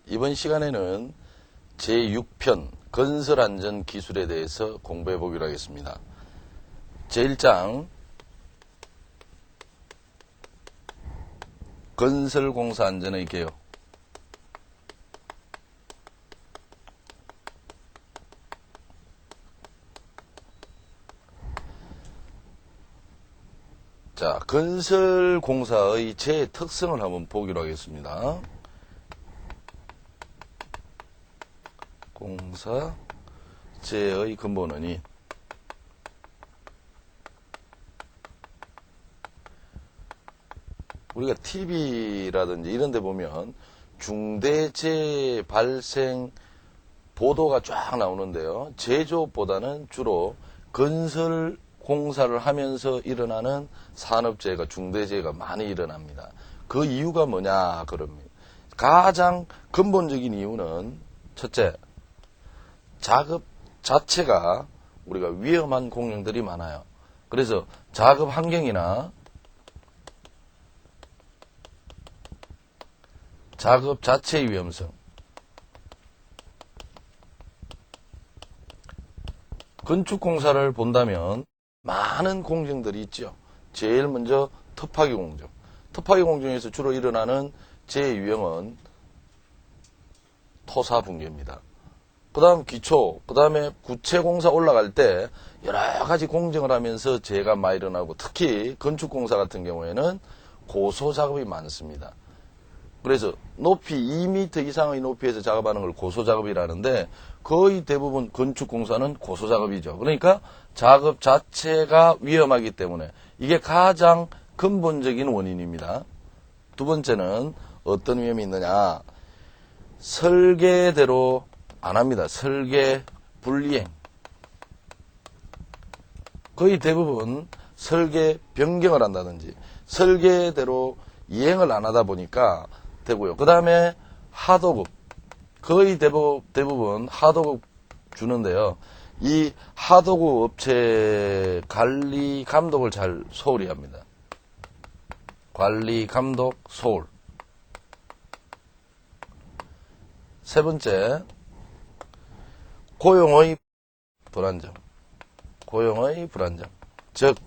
이번 시간에는 제6편 건설안전기술에 대해서 공부해 보기로 하겠습니다. 제1장 건설공사 안전의 개요. 자, 건설공사의 제 특성을 한번 보기로 하겠습니다. 공사 제의 근본원인 우리가 TV라든지 이런 데 보면 중대재해 발생 보도가 쫙 나오는데요. 제조업보다는 주로 건설 공사를 하면서 일어나는 산업재해가 중대재해가 많이 일어납니다. 그 이유가 뭐냐 그럽니다. 가장 근본적인 이유는 첫째, 작업 자체가 우리가 위험한 공정들이 많아요. 그래서 작업 환경이나 작업 자체의 위험성, 건축공사를 본다면 많은 공정들이 있죠. 제일 먼저 터파기 공정. 터파기 공정에서 주로 일어나는 재해 유형은 토사 붕괴입니다. 그 다음 기초, 그 다음에 구체공사 올라갈 때 여러 가지 공정을 하면서 재해가 많이 일어나고 특히 건축공사 같은 경우에는 고소 작업이 많습니다. 그래서 높이 2m 이상의 높이에서 작업하는 걸 고소 작업이라는데 거의 대부분 건축공사는 고소 작업이죠. 그러니까 작업 자체가 위험하기 때문에 이게 가장 근본적인 원인입니다. 두 번째는 어떤 위험이 있느냐. 설계대로 안 합니다. 설계 불이행. 거의 대부분 설계 변경을 한다든지 설계대로 이행을 안 하다 보니까 되고요. 그 다음에 하도급. 거의 대부분 하도급 주는데요. 이 하도급 업체 관리 감독을 잘 소홀히 합니다. 관리 감독 소홀. 세 번째, 고용의 불안정. 고용의 불안정. 즉,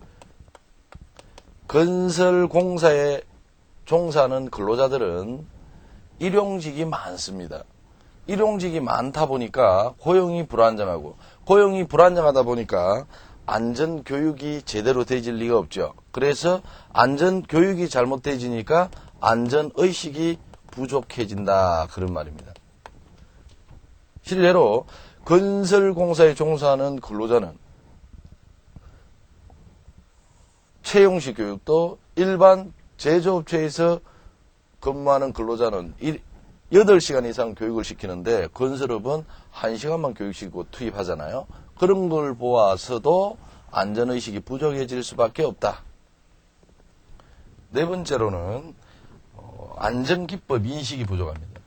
건설공사에 종사하는 근로자들은 일용직이 많습니다. 일용직이 많다 보니까 고용이 불안정하고, 고용이 불안정하다 보니까 안전교육이 제대로 되질 리가 없죠. 그래서 안전교육이 잘못되지니까 안전의식이 부족해진다. 그런 말입니다. 실례로 건설공사에 종사하는 근로자는 채용식 교육도 일반 제조업체에서 근무하는 근로자는 8시간 이상 교육을 시키는데 건설업은 1시간만 교육시키고 투입하잖아요. 그런 걸 보아서도 안전의식이 부족해질 수밖에 없다. 네 번째로는 안전기법 인식이 부족합니다.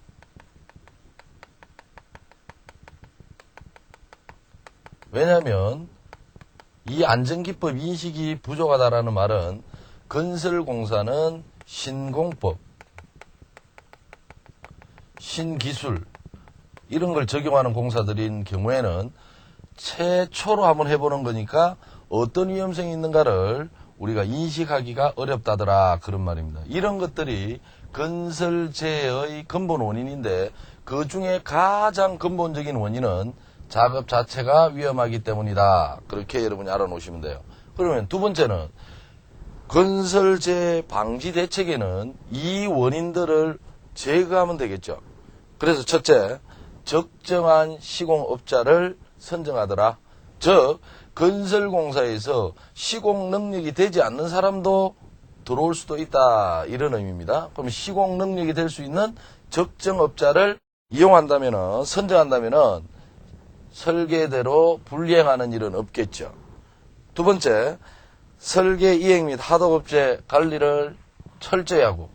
왜냐하면 이 안전기법 인식이 부족하다라는 말은 건설공사는 신공법, 신기술 이런 걸 적용하는 공사들인 경우에는 최초로 한번 해보는 거니까 어떤 위험성이 있는가를 우리가 인식하기가 어렵다더라 그런 말입니다. 이런 것들이 건설재해의 근본 원인인데 그 중에 가장 근본적인 원인은 작업 자체가 위험하기 때문이다. 그렇게 여러분이 알아놓으시면 돼요. 그러면 두 번째는 건설재해 방지 대책에는 이 원인들을 제거하면 되겠죠. 그래서 첫째, 적정한 시공업자를 선정하더라. 즉, 건설공사에서 시공 능력이 되지 않는 사람도 들어올 수도 있다. 이런 의미입니다. 그럼 시공 능력이 될 수 있는 적정업자를 이용한다면은, 선정한다면은 설계대로 불이행하는 일은 없겠죠. 두 번째, 설계 이행 및 하도업체 관리를 철저히 하고,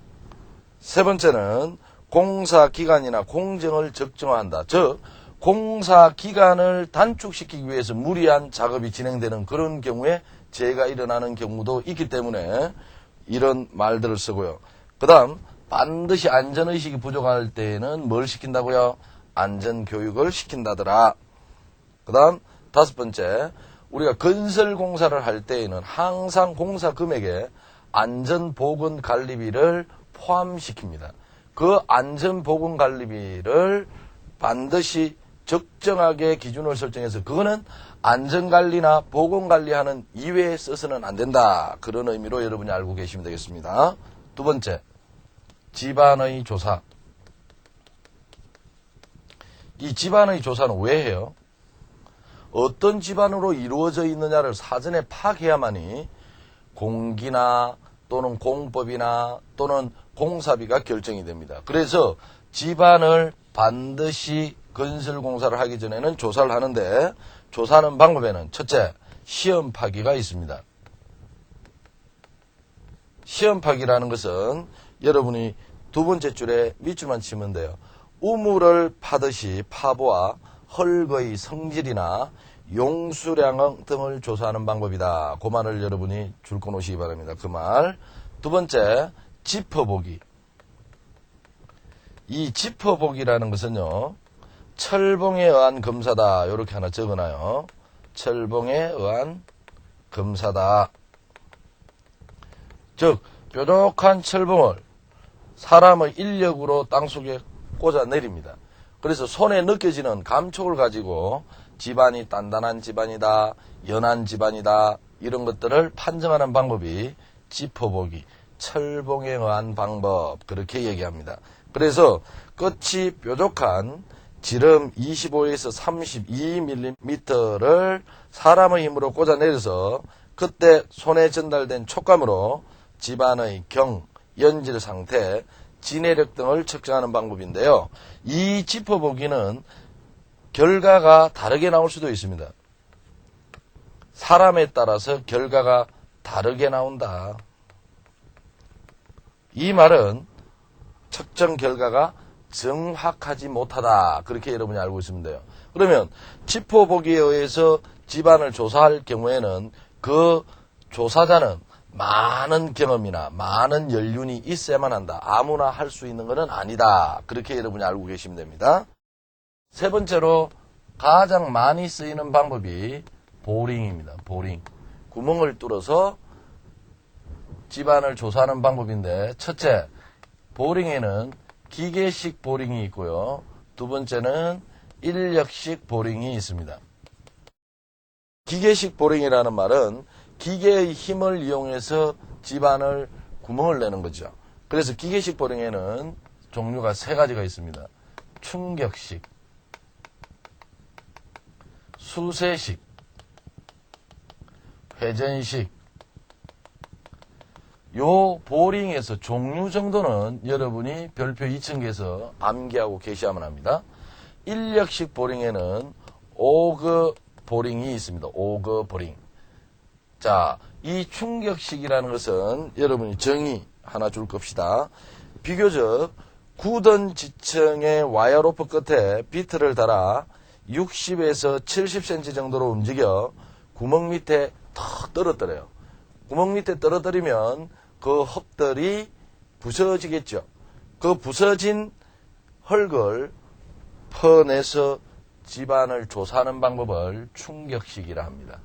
세 번째는 공사 기간이나 공정을 적정화한다. 즉, 공사 기간을 단축시키기 위해서 무리한 작업이 진행되는 그런 경우에 재해가 일어나는 경우도 있기 때문에 이런 말들을 쓰고요. 그 다음 반드시 안전의식이 부족할 때에는 뭘 시킨다고요? 안전교육을 시킨다더라. 그 다음 5번째, 우리가 건설공사를 할 때에는 항상 공사 금액에 안전보건관리비를 포함시킵니다. 그 안전보건관리비를 반드시 적정하게 기준을 설정해서 그거는 안전관리나 보건관리하는 이외에 써서는 안 된다. 그런 의미로 여러분이 알고 계시면 되겠습니다. 2번째, 집안의 조사. 이 집안의 조사는 왜 해요? 어떤 집안으로 이루어져 있느냐를 사전에 파악해야만이 공기나 또는 공법이나 또는 공사비가 결정이 됩니다. 그래서 집안을 반드시 건설공사를 하기 전에는 조사를 하는데, 조사하는 방법에는 첫째, 시험 파기가 있습니다. 시험 파기라는 것은 여러분이 2번째 줄에 밑줄만 치면 돼요. 우물을 파듯이 파보아 헐거의 성질이나 용수량 등을 조사하는 방법이다. 그 말을 여러분이 줄거 놓으시기 바랍니다. 그 말. 2번째, 짚어보기. 이 짚어보기라는 것은요, 철봉에 의한 검사다. 이렇게 하나 적어놔요. 철봉에 의한 검사다. 즉, 뾰족한 철봉을 사람의 인력으로 땅속에 꽂아 내립니다. 그래서 손에 느껴지는 감촉을 가지고 집안이 단단한 집안이다, 연한 집안이다, 이런 것들을 판정하는 방법이 짚어보기, 철봉에 의한 방법, 그렇게 얘기합니다. 그래서 끝이 뾰족한 지름 25에서 32mm를 사람의 힘으로 꽂아내려서 그때 손에 전달된 촉감으로 집안의 경, 연질 상태, 진해력 등을 측정하는 방법인데요. 이 짚어보기는 결과가 다르게 나올 수도 있습니다. 사람에 따라서 결과가 다르게 나온다. 이 말은 측정 결과가 정확하지 못하다. 그렇게 여러분이 알고 있으면 돼요. 그러면 짚어보기에 의해서 집안을 조사할 경우에는 그 조사자는 많은 경험이나 많은 연륜이 있어야만 한다. 아무나 할 수 있는 것은 아니다. 그렇게 여러분이 알고 계시면 됩니다. 세 번째로 가장 많이 쓰이는 방법이 보링입니다. 보링. 구멍을 뚫어서 집안을 조사하는 방법인데, 첫째, 보링에는 기계식 보링이 있고요. 2번째는 인력식 보링이 있습니다. 기계식 보링이라는 말은 기계의 힘을 이용해서 집안을 구멍을 내는 거죠. 그래서 기계식 보링에는 종류가 3가지가 있습니다. 충격식, 수세식, 회전식. 요 보링에서 종류 정도는 여러분이 별표 2층에서 암기하고 계셔야만 합니다. 인력식 보링에는 오그 보링이 있습니다. 오그 보링. 자, 이 충격식이라는 것은 여러분이 정의 하나 줄 겁시다. 비교적 굳은 지층의 와이어로프 끝에 비트를 달아 60에서 70cm 정도로 움직여 구멍 밑에 턱 떨어뜨려요. 구멍 밑에 떨어뜨리면 그 흙들이 부서지겠죠. 그 부서진 흙을 퍼내서 집안을 조사하는 방법을 충격식이라 합니다.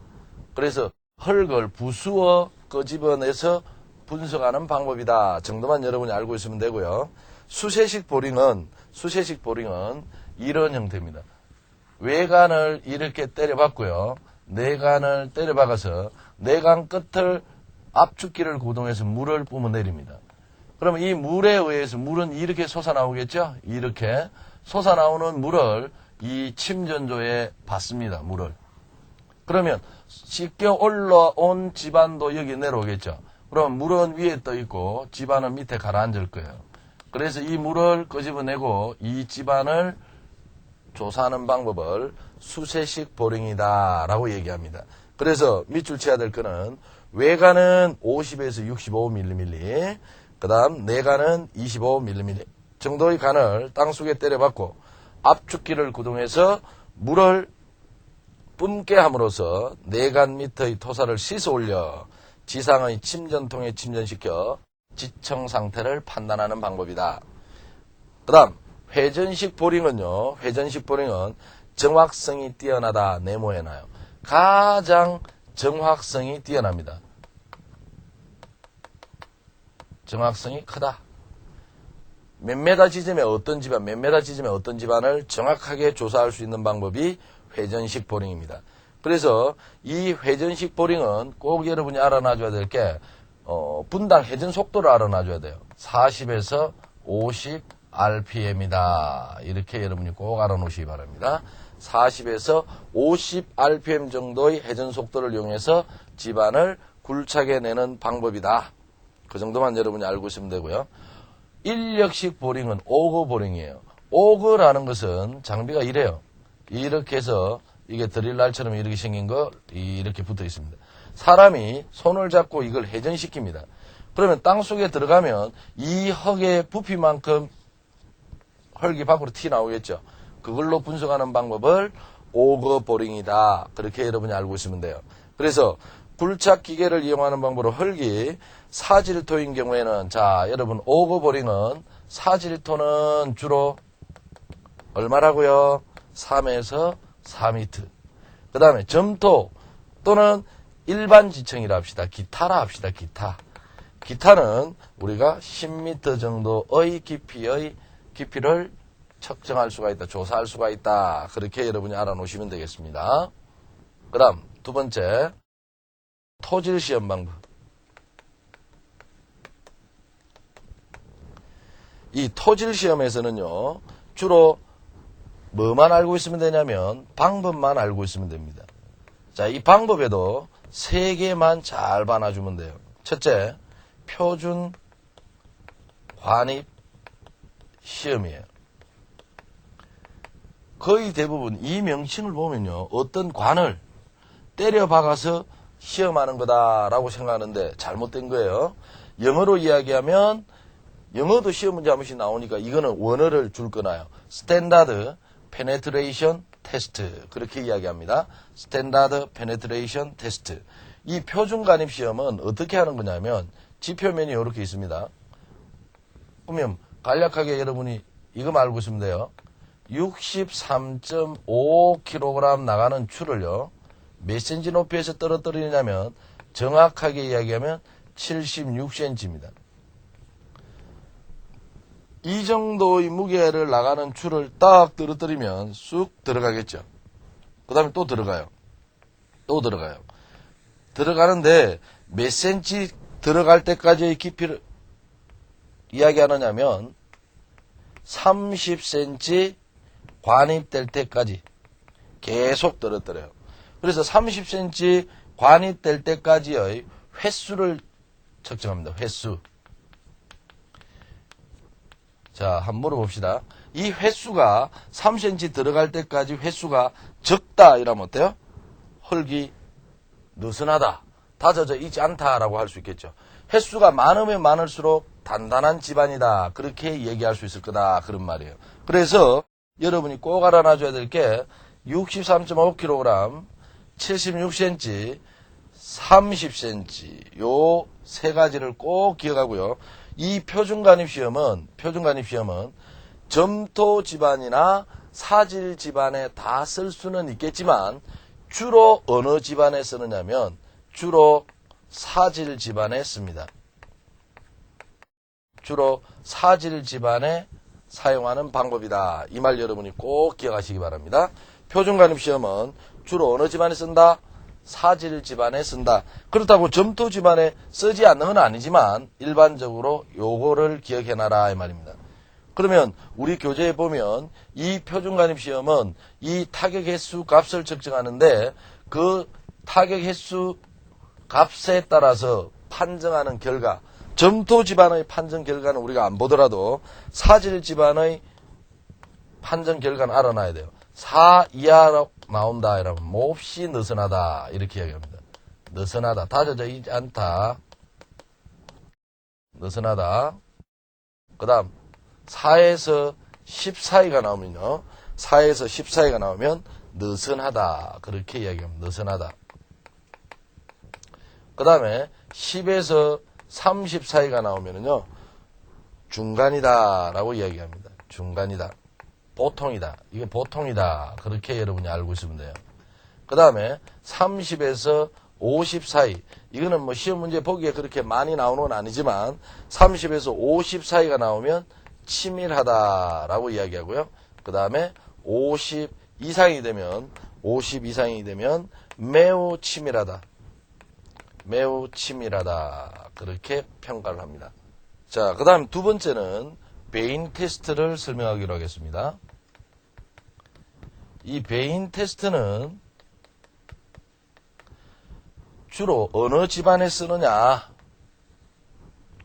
그래서 흙을 부수어 끄집어내서 분석하는 방법이다 정도만 여러분이 알고 있으면 되고요. 수세식 보링은 이런 형태입니다. 외관을 이렇게 때려박고요. 내관을 때려박아서 내관 끝을 압축기를 구동해서 물을 뿜어내립니다. 그러면 이 물에 의해서 물은 이렇게 솟아나오겠죠? 이렇게 솟아나오는 물을 이 침전조에 받습니다. 물을. 그러면 씻겨 올라온 집안도 여기 내려오겠죠? 그럼 물은 위에 떠 있고 집안은 밑에 가라앉을 거예요. 그래서 이 물을 끄집어내고 이 집안을 조사하는 방법을 수세식 보링이다 라고 얘기합니다. 그래서 밑줄 쳐야 될 거는 외관은 50에서 65mm, 그 다음 내관은 25mm 정도의 관을 땅속에 때려박고 압축기를 구동해서 물을 뿜게 함으로써 내관 밑의 토사를 씻어 올려 지상의 침전통에 침전시켜 지청 상태를 판단하는 방법이다. 그 다음 회전식 보링은요. 회전식 보링은 정확성이 뛰어나다. 네모해놔요. 가장 정확성이 뛰어납니다. 정확성이 크다. 몇 메다 지점에 어떤 집안, 몇 메다 지점에 어떤 집안을 정확하게 조사할 수 있는 방법이 회전식 보링입니다. 그래서 이 회전식 보링은 꼭 여러분이 알아놔줘야 될 게 분당 회전 속도를 알아놔줘야 돼요. 40에서 50 RPM이다. 이렇게 여러분이 꼭 알아놓으시기 바랍니다. 40에서 50 RPM 정도의 회전 속도를 이용해서 집안을 굴착해 내는 방법이다. 그 정도만 여러분이 알고 있으면 되고요. 인력식 보링은 오거 보링이에요. 오거라는 것은 장비가 이래요. 이렇게 해서 이게 드릴날처럼 이렇게 생긴 거 이렇게 붙어 있습니다. 사람이 손을 잡고 이걸 회전시킵니다. 그러면 땅속에 들어가면 이 흙의 부피만큼 흙이 밖으로 튀어나오겠죠. 그걸로 분석하는 방법을 오거 보링이다. 그렇게 여러분이 알고 있으면 돼요. 그래서 굴착 기계를 이용하는 방법으로 흙이 사질토인 경우에는 자 여러분 오거 보링은 사질토는 주로 얼마라고요? 3에서 4m. 그 다음에 점토 또는 일반 지층이라 합시다. 기타라 합시다. 기타는 우리가 10m 정도의 깊이를 측정할 수가 있다. 조사할 수가 있다. 그렇게 여러분이 알아놓으시면 되겠습니다. 그 다음 두 번째 토질 시험 방법. 이 토질 시험에서는요. 주로 뭐만 알고 있으면 되냐면 방법만 알고 있으면 됩니다. 자, 이 방법에도 세 개만 잘 봐놔주면 돼요. 첫째, 표준 관입 시험이에요. 거의 대부분 이 명칭을 보면요. 어떤 관을 때려 박아서 시험하는 거다라고 생각하는데 잘못된 거예요. 영어로 이야기하면 영어도 시험 문제 한 번씩 나오니까 이거는 원어를 줄 거나요. 스탠다드 페네트레이션 테스트 그렇게 이야기합니다. 스탠다드 페네트레이션 테스트. 이 표준 관입 시험은 어떻게 하는 거냐면 지표면이 이렇게 있습니다. 그러면 간략하게 여러분이 이거 알고 있으면 돼요. 63.5kg 나가는 추를요. 몇 cm 높이에서 떨어뜨리냐면 정확하게 이야기하면 76cm입니다. 이 정도의 무게를 나가는 추를 딱 떨어뜨리면 쑥 들어가겠죠. 그 다음에 또 들어가요. 또 들어가요. 들어가는데 몇 cm 들어갈 때까지의 깊이를 이야기하느냐면 30cm 관입될 때까지 계속 떨어뜨려요. 그래서 30cm 관입될 때까지의 횟수를 측정합니다. 횟수. 자, 한번 물어봅시다. 이 횟수가 3cm 들어갈 때까지 횟수가 적다 이러면 어때요? 흙이 느슨하다, 다져져 있지 않다라고 할 수 있겠죠. 횟수가 많으면 많을수록 단단한 집안이다. 그렇게 얘기할 수 있을 거다. 그런 말이에요. 그래서 여러분이 꼭 알아놔줘야 될 게 63.5kg, 76cm, 30cm 요 세 가지를 꼭 기억하고요. 이 표준관입 시험은 점토 집안이나 사질 집안에 다 쓸 수는 있겠지만 주로 어느 집안에 쓰느냐면 주로 사질 집안에 씁니다. 주로 사질 집안에 사용하는 방법이다. 이 말 여러분이 꼭 기억하시기 바랍니다. 표준관입 시험은 주로 어느 집안에 쓴다? 사질 집안에 쓴다. 그렇다고 점토 집안에 쓰지 않는 건 아니지만 일반적으로 요거를 기억해놔라 이 말입니다. 그러면 우리 교재에 보면 이 표준관입 시험은 이 타격 횟수 값을 측정하는데 그 타격 횟수 값에 따라서 판정하는 결과, 점토 집안의 판정 결과는 우리가 안 보더라도 사질 집안의 판정 결과는 알아놔야 돼요. 4 이하로 나온다 이러면 몹시 느슨하다 이렇게 이야기합니다. 느슨하다, 다져져 있지 않다, 느슨하다. 그 다음 4에서 10 사이가 나오면요, 4에서 10 사이가 나오면 느슨하다 그렇게 이야기합니다. 느슨하다. 그 다음에 10에서 30 사이가 나오면은요, 중간이다 라고 이야기합니다. 중간이다. 보통이다. 이게 보통이다. 그렇게 여러분이 알고 있으면 돼요. 그 다음에 30에서 50 사이. 이거는 뭐 시험 문제 보기에 그렇게 많이 나오는 건 아니지만 30에서 50 사이가 나오면 치밀하다라고 이야기하고요. 그 다음에 50 이상이 되면 매우 치밀하다. 매우 치밀하다. 그렇게 평가를 합니다. 자, 그 다음 두 번째는 베인 테스트를 설명하기로 하겠습니다. 이 베인 테스트는 주로 어느 집안에 쓰느냐?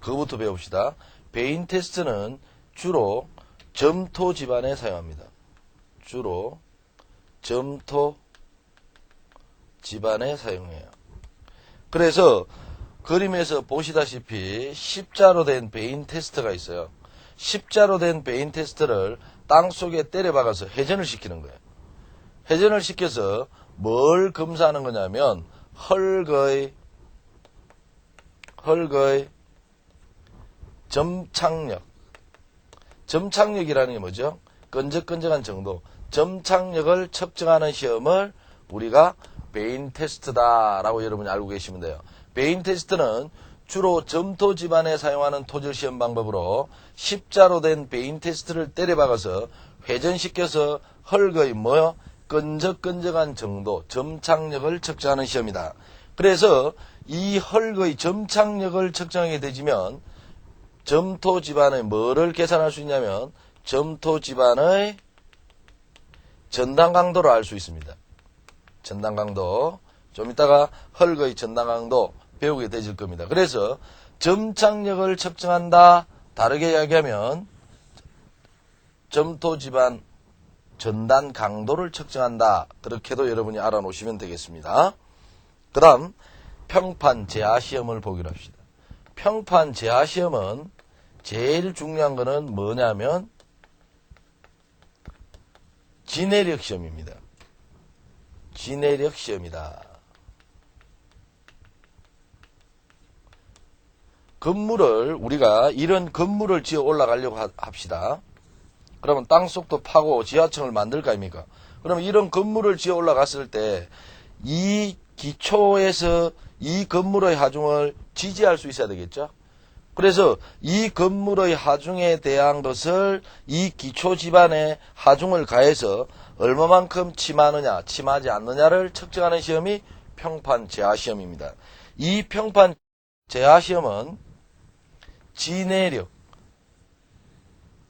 그거부터 배웁시다. 베인 테스트는 주로 점토 집안에 사용합니다. 주로 점토 집안에 사용해요. 그래서 그림에서 보시다시피 십자로 된 베인 테스트가 있어요. 십자로 된 베인 테스트를 땅 속에 때려 박아서 회전을 시키는 거예요. 회전을 시켜서 뭘 검사하는 거냐면 헐거의 점착력. 점착력이라는 게 뭐죠? 끈적끈적한 정도. 점착력을 측정하는 시험을 우리가 베인 테스트다라고 여러분이 알고 계시면 돼요. 베인 테스트는 주로 점토 집안에 사용하는 토질 시험 방법으로 십자로 된 베인 테스트를 때려박아서 회전시켜서 헐거의 뭐요? 끈적끈적한 정도, 점착력을 측정하는 시험이다. 그래서 이 헐거의 점착력을 측정하게 되지면 점토 집안의 뭐를 계산할 수 있냐면 점토 집안의 전단 강도를 알 수 있습니다. 전단 강도. 좀 이따가 헐거의 전단 강도 배우게 되실 겁니다. 그래서 점착력을 측정한다. 다르게 이야기하면 점토 집안 전단 강도를 측정한다. 그렇게도 여러분이 알아놓으시면 되겠습니다. 그 다음 평판 제하 시험을 보기로 합시다. 평판 제하 시험은 제일 중요한 거는 뭐냐면 지내력 시험입니다. 지내력 시험이다. 건물을 우리가 이런 건물을 지어 올라가려고 합시다. 그러면 땅속도 파고 지하층을 만들 거 아닙니까? 그러면 이런 건물을 지어 올라갔을 때 이 기초에서 이 건물의 하중을 지지할 수 있어야 되겠죠? 그래서 이 건물의 하중에 대한 것을 이 기초 집안에 하중을 가해서 얼마만큼 침하느냐, 침하지 않느냐를 측정하는 시험이 평판 제하 시험입니다. 이 평판 제하 시험은 지내력,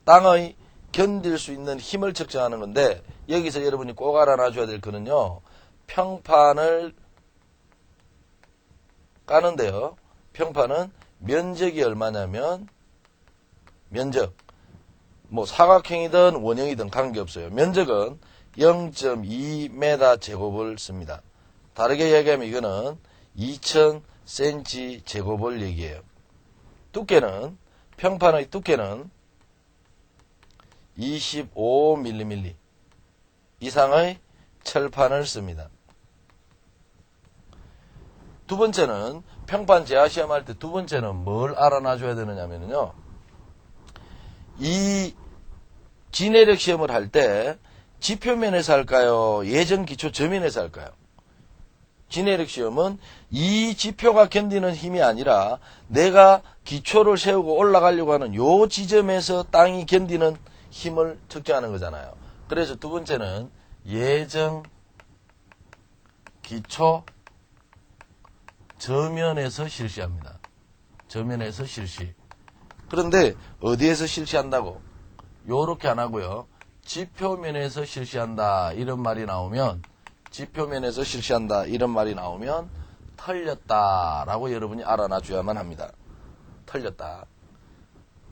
땅의 견딜 수 있는 힘을 측정하는 건데 여기서 여러분이 꼭 알아놔줘야 될 거는요. 평판을 까는데요. 평판은 면적이 얼마냐면 면적, 뭐 사각형이든 원형이든 관계없어요. 면적은 0.2m 제곱을 씁니다. 다르게 얘기하면 이거는 2000cm 제곱을 얘기해요. 두께는 평판의 두께는 25mm 이상의 철판을 씁니다. 두 번째는 평판 제하 시험할 때 두 번째는 뭘 알아놔줘야 되느냐면요. 이 지내력 시험을 할 때 지표면에서 할까요? 예전 기초 저면에서 할까요? 지내력 시험은 이 지표가 견디는 힘이 아니라 내가 기초를 세우고 올라가려고 하는 요 지점에서 땅이 견디는 힘을 측정하는 거잖아요. 그래서 두 번째는 예정 기초 저면에서 실시합니다. 저면에서 실시. 그런데 어디에서 실시한다고? 요렇게 안 하고요. 지표면에서 실시한다 이런 말이 나오면 지표면에서 실시한다 이런 말이 나오면 틀렸다라고 여러분이 알아놔줘야만 합니다. 틀렸다.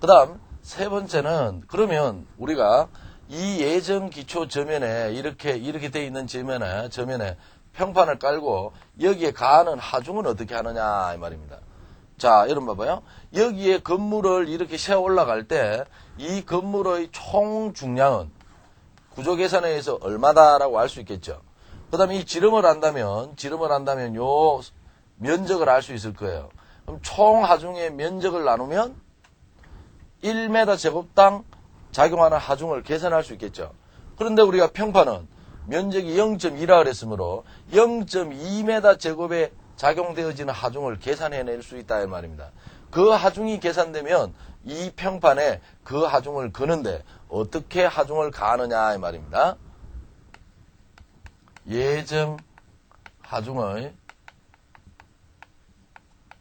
그 다음 세 번째는 그러면 우리가 이 예정 기초 저면에 이렇게 돼 있는 저면에 평판을 깔고 여기에 가하는 하중은 어떻게 하느냐 이 말입니다. 자, 여러분 봐봐요. 여기에 건물을 이렇게 세워 올라갈 때 이 건물의 총 중량은 구조 계산에 의해서 얼마다라고 알 수 있겠죠. 그 다음에 이 지름을 안다면 요 면적을 알 수 있을 거예요. 그럼 총 하중의 면적을 나누면 1m 제곱당 작용하는 하중을 계산할 수 있겠죠. 그런데 우리가 평판은 면적이 0.2라 그랬으므로 0.2m 제곱에 작용되어지는 하중을 계산해낼 수 있다 이 말입니다. 그 하중이 계산되면 이 평판에 그 하중을 그는데 어떻게 하중을 가하느냐 이 말입니다. 예정 하중의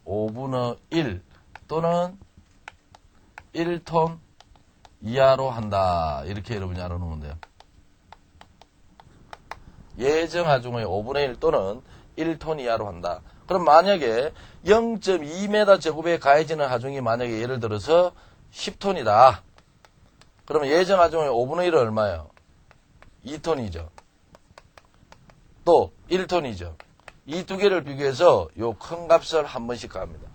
5분의 1 또는 1톤 이하로 한다. 이렇게 여러분이 알아놓으면 돼요. 예정 하중의 5분의 1 또는 1톤 이하로 한다. 그럼 만약에 0.2m 제곱에 가해지는 하중이 만약에 예를 들어서 10톤이다. 그러면 예정 하중의 5분의 1은 얼마예요? 2톤이죠. 또 1톤이죠. 이 두 개를 비교해서 요 큰 값을 한 번씩 가합니다.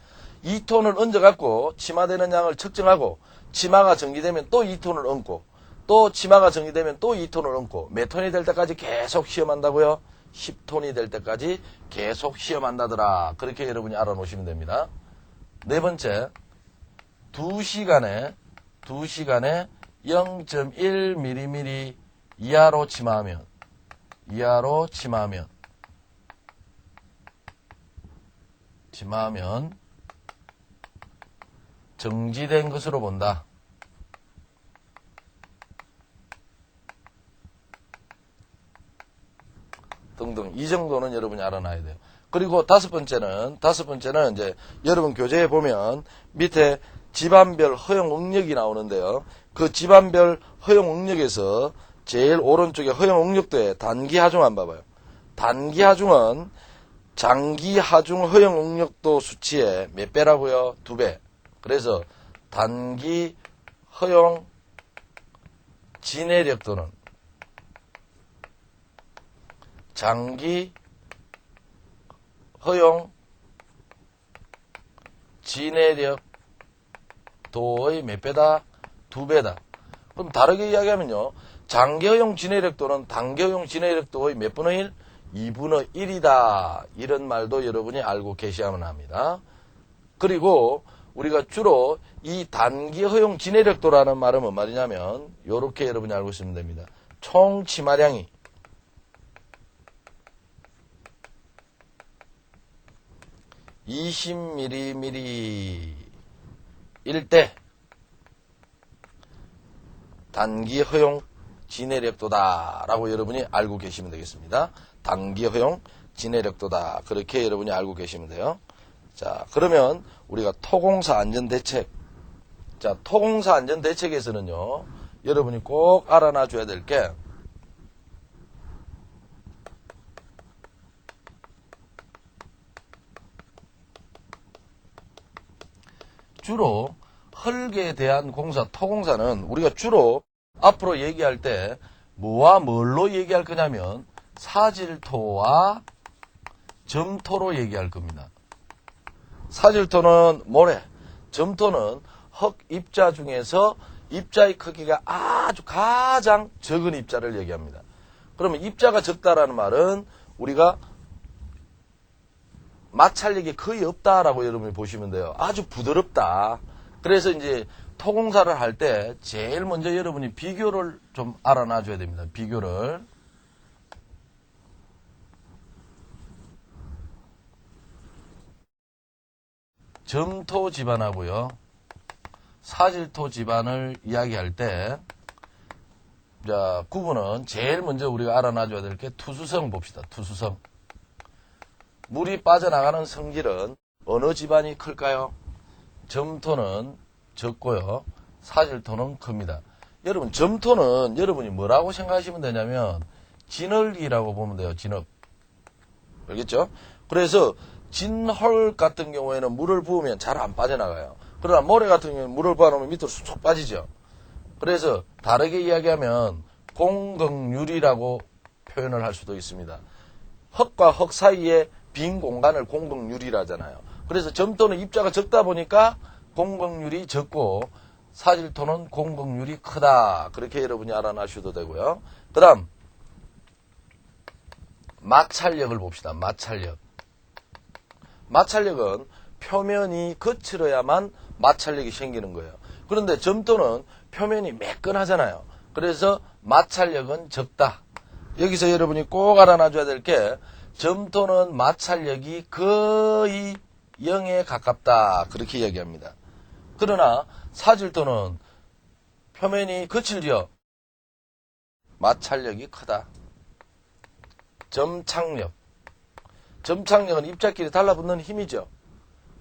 2톤을 얹어갖고 치마되는 양을 측정하고 치마가 정지되면 또 2톤을 얹고 또 치마가 정지되면 또 2톤을 얹고 몇 톤이 될 때까지 계속 시험한다고요? 10톤이 될 때까지 계속 시험한다더라. 그렇게 여러분이 알아놓으시면 됩니다. 네 번째, 2시간에 0.1mm 이하로 침하면 정지된 것으로 본다. 등등. 이 정도는 여러분이 알아놔야 돼요. 그리고 다섯 번째는 이제 여러분 교재에 보면 밑에 집안별 허용 응력이 나오는데요. 그 집안별 허용 응력에서 제일 오른쪽에 허용 응력도에 단기 하중 한번 봐봐요. 단기 하중은 장기 하중 허용 응력도 수치의 몇 배라고요? 2배. 그래서 단기 허용 진해력도는 장기 허용 진해력도의 몇 배다? 2배다. 그럼 다르게 이야기하면요. 장기 허용 진해력도는 단기 허용 진해력도의 몇 분의 1? 2분의 1이다. 이런 말도 여러분이 알고 계셔야만 합니다. 그리고 우리가 주로 이 단기 허용 진해력도라는 말은 뭔 말이냐면 요렇게 여러분이 알고 있으면 됩니다. 총 치마량이 20mm 일 때 단기 허용 진해력도다 라고 여러분이 알고 계시면 되겠습니다. 단기 허용 진해력도다. 그렇게 여러분이 알고 계시면 돼요. 자, 그러면 우리가 토공사 안전대책. 자, 토공사 안전대책에서는요, 여러분이 꼭 알아놔 줘야 될 게, 주로 흙에 대한 공사, 토공사는 우리가 주로 앞으로 얘기할 때 뭐와 뭘로 얘기할 거냐면 사질토와 점토로 얘기할 겁니다. 사질토는 모래, 점토는 흙 입자 중에서 입자의 크기가 아주 가장 적은 입자를 얘기합니다. 그러면 입자가 적다라는 말은 우리가 마찰력이 거의 없다라고 여러분이 보시면 돼요. 아주 부드럽다. 그래서 이제 토공사를 할 때 제일 먼저 여러분이 비교를 좀 알아놔 줘야 됩니다. 비교를. 점토 집안하고요. 사질토 집안을 이야기할 때, 자, 구분은 제일 먼저 우리가 알아놔 줘야 될 게 투수성 봅시다. 투수성. 물이 빠져나가는 성질은 어느 집안이 클까요? 점토는 적고요. 사질토는 큽니다. 여러분, 점토는 여러분이 뭐라고 생각하시면 되냐면 진흙이라고 보면 돼요. 진흙. 알겠죠? 그래서 진흙 같은 경우에는 물을 부으면 잘 안 빠져나가요. 그러나 모래 같은 경우는 물을 부어놓으면 밑으로 쑥 빠지죠. 그래서 다르게 이야기하면 공극률이라고 표현을 할 수도 있습니다. 흙과 흙 사이에 빈 공간을 공극률이라 하잖아요. 그래서 점토는 입자가 적다 보니까 공극률이 적고 사질토는 공극률이 크다. 그렇게 여러분이 알아놔셔도 되고요. 그 다음 마찰력을 봅시다. 마찰력. 마찰력은 표면이 거칠어야만 마찰력이 생기는 거예요. 그런데 점토는 표면이 매끈하잖아요. 그래서 마찰력은 적다. 여기서 여러분이 꼭 알아놔줘야 될 게 점토는 마찰력이 거의 0에 가깝다. 그렇게 이야기합니다. 그러나 사질토는 표면이 거칠죠. 마찰력이 크다. 점착력. 점착력은 입자끼리 달라붙는 힘이죠.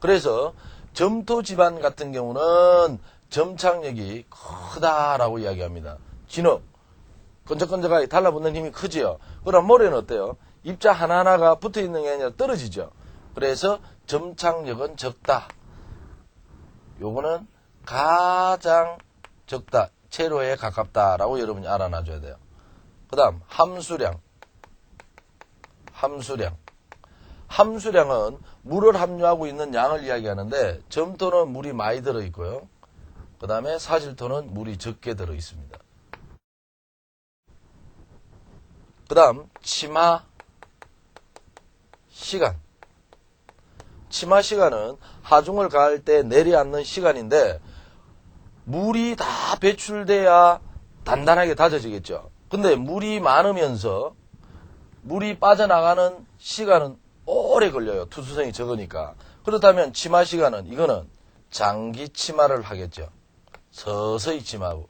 그래서 점토 집안 같은 경우는 점착력이 크다라고 이야기합니다. 진흙, 끈적끈적하게 달라붙는 힘이 크지요. 그럼 모래는 어때요? 입자 하나하나가 붙어있는 게 아니라 떨어지죠. 그래서 점착력은 적다. 요거는 가장 적다. 제로에 가깝다라고 여러분이 알아놔줘야 돼요. 그 다음 함수량. 함수량은 물을 함유하고 있는 양을 이야기하는데 점토는 물이 많이 들어있고요. 그 다음에 사질토는 물이 적게 들어있습니다. 그 다음 침하 시간. 침하 시간은 하중을 가할 때 내려앉는 시간인데 물이 다 배출돼야 단단하게 다져지겠죠. 근데 물이 많으면서 물이 빠져나가는 시간은 오래 걸려요. 투수성이 적으니까. 그렇다면 침하 시간은 이거는 장기 침하를 하겠죠. 서서히 침하고.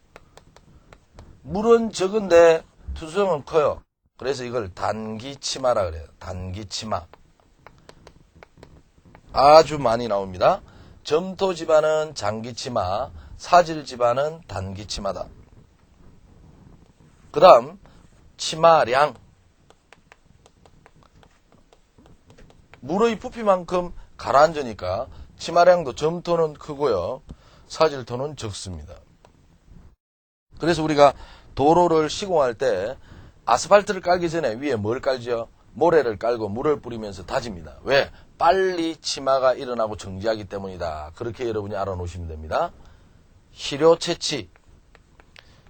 물은 적은데 투수성은 커요. 그래서 이걸 단기 침하라 그래요. 단기 침하. 아주 많이 나옵니다. 점토 집안은 장기 침하, 사질 집안은 단기 침하다. 그 다음 침하량. 물의 부피만큼 가라앉으니까 침하량도 점토는 크고요. 사질토는 적습니다. 그래서 우리가 도로를 시공할 때 아스팔트를 깔기 전에 위에 뭘 깔죠? 모래를 깔고 물을 뿌리면서 다집니다. 왜? 빨리 침하가 일어나고 정지하기 때문이다. 그렇게 여러분이 알아놓으시면 됩니다. 시료 채취.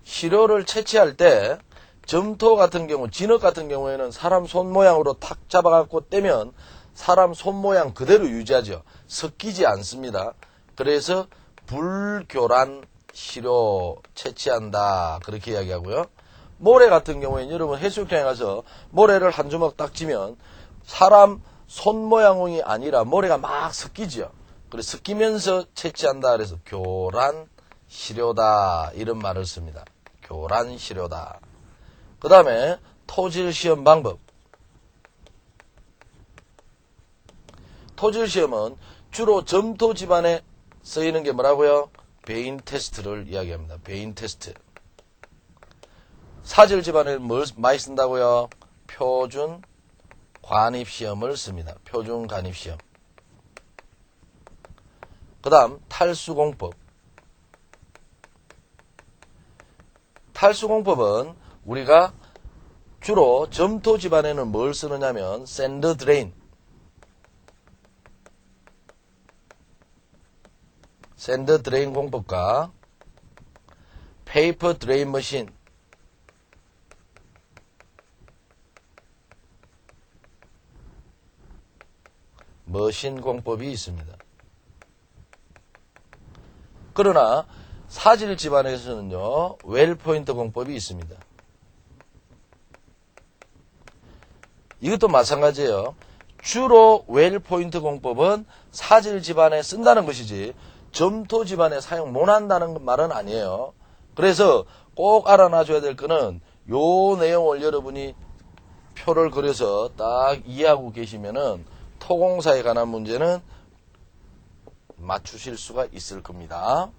시료를 채취할 때 점토 같은 경우, 진흙 같은 경우에는 사람 손 모양으로 탁 잡아갖고 떼면 사람 손 모양 그대로 유지하죠. 섞이지 않습니다. 그래서 불교란 시료 채취한다. 그렇게 이야기하고요. 모래 같은 경우에는 여러분 해수욕장에 가서 모래를 한 주먹 딱 쥐면 사람 손 모양이 아니라 모래가 막 섞이죠. 그래서 섞이면서 채취한다. 그래서 교란 시료다. 이런 말을 씁니다. 교란 시료다. 그 다음에 토질 시험 방법. 토질 시험은 주로 점토 집안에 쓰이는 게 뭐라고요? 베인 테스트를 이야기합니다. 베인 테스트. 사질 집안에 뭘 많이 쓴다고요? 표준 관입 시험을 씁니다. 표준 관입 시험. 그 다음 탈수공법. 탈수공법은 우리가 주로 점토 집안에는 뭘 쓰느냐면 샌드 드레인, 샌드 드레인 공법과 페이퍼 드레인 머신, 머신 공법이 있습니다. 그러나 사질 집안에서는요, 웰 포인트 공법이 있습니다. 이것도 마찬가지예요. 주로 웰 포인트 공법은 사질 집안에 쓴다는 것이지 점토 집안에 사용 못한다는 말은 아니에요. 그래서 꼭 알아놔줘야 될 거는 요 내용을 여러분이 표를 그려서 딱 이해하고 계시면은 토공사에 관한 문제는 맞추실 수가 있을 겁니다.